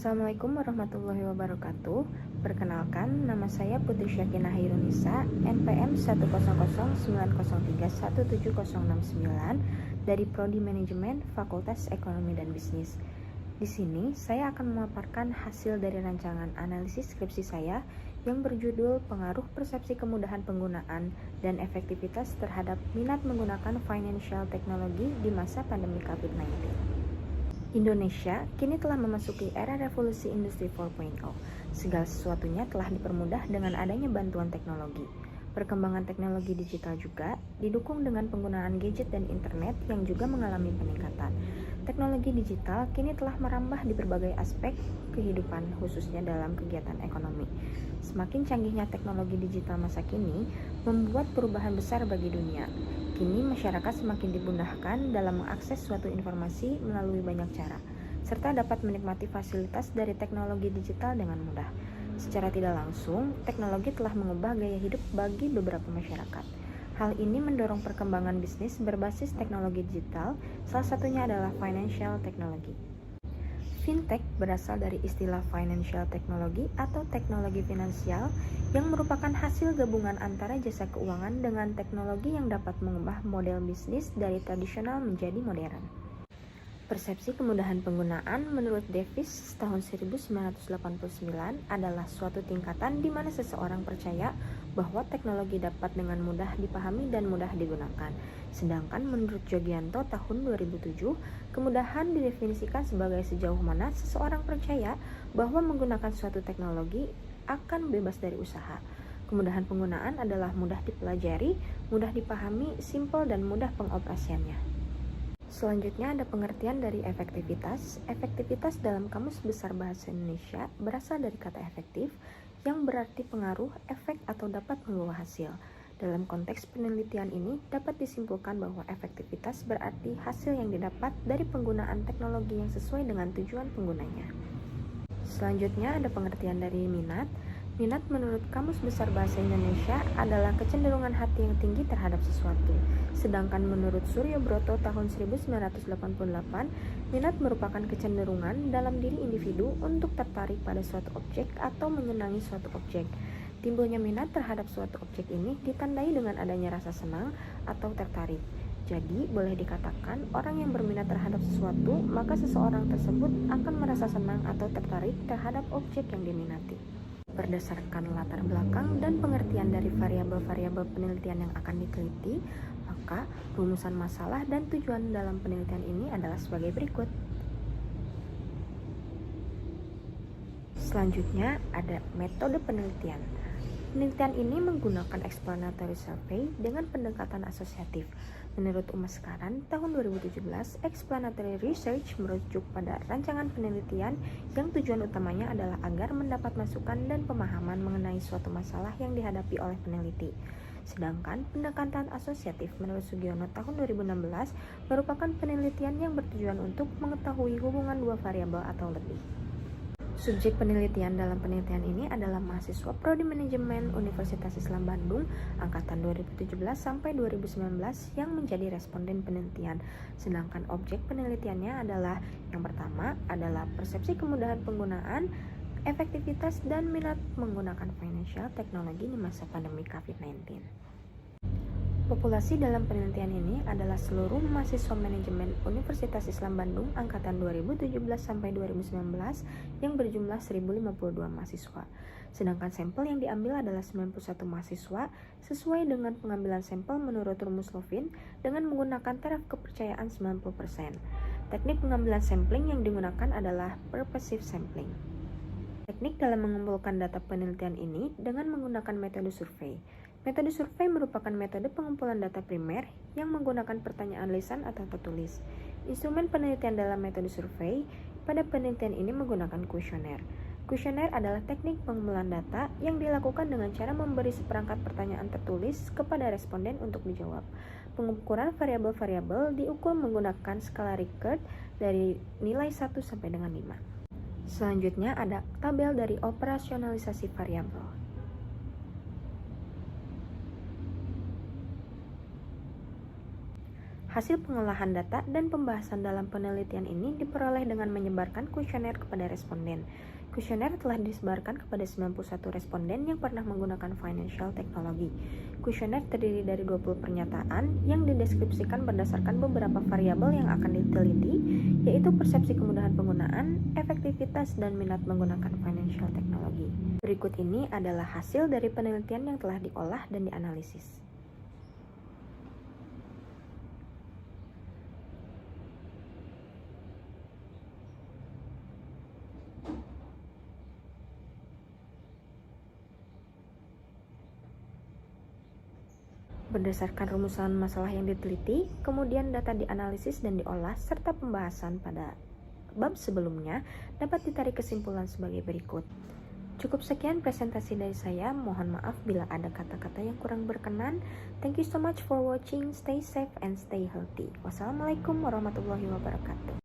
Assalamualaikum warahmatullahi wabarakatuh. Perkenalkan, nama saya Putri Syakinah Hairunisa, NPM 10090317069 dari Prodi Manajemen Fakultas Ekonomi dan Bisnis. Di sini, saya akan memaparkan hasil dari rancangan analisis skripsi saya yang berjudul Pengaruh Persepsi Kemudahan Penggunaan dan Efektivitas Terhadap Minat Menggunakan Financial Technology di Masa Pandemi COVID-19. Indonesia kini telah memasuki era revolusi industri 4.0. Segala sesuatunya telah dipermudah dengan adanya bantuan teknologi. Perkembangan teknologi digital juga didukung dengan penggunaan gadget dan internet yang juga mengalami peningkatan. Teknologi digital kini telah merambah di berbagai aspek kehidupan, khususnya dalam kegiatan ekonomi. Semakin canggihnya teknologi digital masa kini membuat perubahan besar bagi dunia. Kini masyarakat semakin dimudahkan dalam mengakses suatu informasi melalui banyak cara, serta dapat menikmati fasilitas dari teknologi digital dengan mudah. Secara tidak langsung, teknologi telah mengubah gaya hidup bagi beberapa masyarakat. Hal ini mendorong perkembangan bisnis berbasis teknologi digital, salah satunya adalah financial technology. Fintech berasal dari istilah financial technology atau teknologi finansial yang merupakan hasil gabungan antara jasa keuangan dengan teknologi yang dapat mengubah model bisnis dari tradisional menjadi modern. Persepsi kemudahan penggunaan menurut Davis tahun 1989 adalah suatu tingkatan di mana seseorang percaya bahwa teknologi dapat dengan mudah dipahami dan mudah digunakan. Sedangkan menurut Jogianto tahun 2007, kemudahan didefinisikan sebagai sejauh mana seseorang percaya bahwa menggunakan suatu teknologi akan bebas dari usaha. Kemudahan penggunaan adalah mudah dipelajari, mudah dipahami, simpel dan mudah pengoperasiannya. Selanjutnya ada pengertian dari efektivitas. Efektivitas dalam Kamus Besar Bahasa Indonesia berasal dari kata efektif yang berarti pengaruh, efek atau dapat membawa hasil. Dalam konteks penelitian ini dapat disimpulkan bahwa efektivitas berarti hasil yang didapat dari penggunaan teknologi yang sesuai dengan tujuan penggunanya. Selanjutnya ada pengertian dari minat. Minat menurut Kamus Besar Bahasa Indonesia adalah kecenderungan hati yang tinggi terhadap sesuatu. Sedangkan menurut Suryo Broto tahun 1988, minat merupakan kecenderungan dalam diri individu untuk tertarik pada suatu objek atau menyenangi suatu objek. Timbulnya minat terhadap suatu objek ini ditandai dengan adanya rasa senang atau tertarik. Jadi, boleh dikatakan orang yang berminat terhadap sesuatu, maka seseorang tersebut akan merasa senang atau tertarik terhadap objek yang diminati. Berdasarkan latar belakang dan pengertian dari variabel-variabel penelitian yang akan diteliti, maka rumusan masalah dan tujuan dalam penelitian ini adalah sebagai berikut. Selanjutnya ada metode penelitian. Penelitian ini menggunakan explanatory survey dengan pendekatan asosiatif. Menurut Umas Karan, tahun 2017, explanatory research merujuk pada rancangan penelitian yang tujuan utamanya adalah agar mendapat masukan dan pemahaman mengenai suatu masalah yang dihadapi oleh peneliti. Sedangkan pendekatan asosiatif menurut Sugiono tahun 2016 merupakan penelitian yang bertujuan untuk mengetahui hubungan dua variabel atau lebih. Subjek penelitian dalam penelitian ini adalah mahasiswa Prodi Manajemen Universitas Islam Bandung angkatan 2017 sampai 2019 yang menjadi responden penelitian. Sedangkan objek penelitiannya adalah yang pertama adalah persepsi kemudahan penggunaan, efektivitas dan minat menggunakan financial technology di masa pandemi COVID-19. Populasi dalam penelitian ini adalah seluruh mahasiswa manajemen Universitas Islam Bandung angkatan 2017 sampai 2019 yang berjumlah 1052 mahasiswa. Sedangkan sampel yang diambil adalah 91 mahasiswa sesuai dengan pengambilan sampel menurut rumus Lovin dengan menggunakan taraf kepercayaan 90%. Teknik pengambilan sampling yang digunakan adalah purposive sampling. Teknik dalam mengumpulkan data penelitian ini dengan menggunakan metode survei. Metode survei merupakan metode pengumpulan data primer yang menggunakan pertanyaan lisan atau tertulis. Instrumen penelitian dalam metode survei pada penelitian ini menggunakan kuesioner. Kuesioner adalah teknik pengumpulan data yang dilakukan dengan cara memberi seperangkat pertanyaan tertulis kepada responden untuk dijawab. Pengukuran variabel-variabel diukur menggunakan skala Likert dari nilai 1 sampai dengan 5. Selanjutnya ada tabel dari operasionalisasi variabel. Hasil pengolahan data dan pembahasan dalam penelitian ini diperoleh dengan menyebarkan kuesioner kepada responden. Kuesioner telah disebarkan kepada 91 responden yang pernah menggunakan financial technology. Kuesioner terdiri dari 20 pernyataan yang dideskripsikan berdasarkan beberapa variabel yang akan diteliti, yaitu persepsi kemudahan penggunaan, efektivitas, dan minat menggunakan financial technology. Berikut ini adalah hasil dari penelitian yang telah diolah dan dianalisis. Berdasarkan rumusan masalah yang diteliti, kemudian data dianalisis dan diolah, serta pembahasan pada bab sebelumnya, dapat ditarik kesimpulan sebagai berikut. Cukup sekian presentasi dari saya, mohon maaf bila ada kata-kata yang kurang berkenan. Thank you so much for watching, stay safe and stay healthy. Wassalamualaikum warahmatullahi wabarakatuh.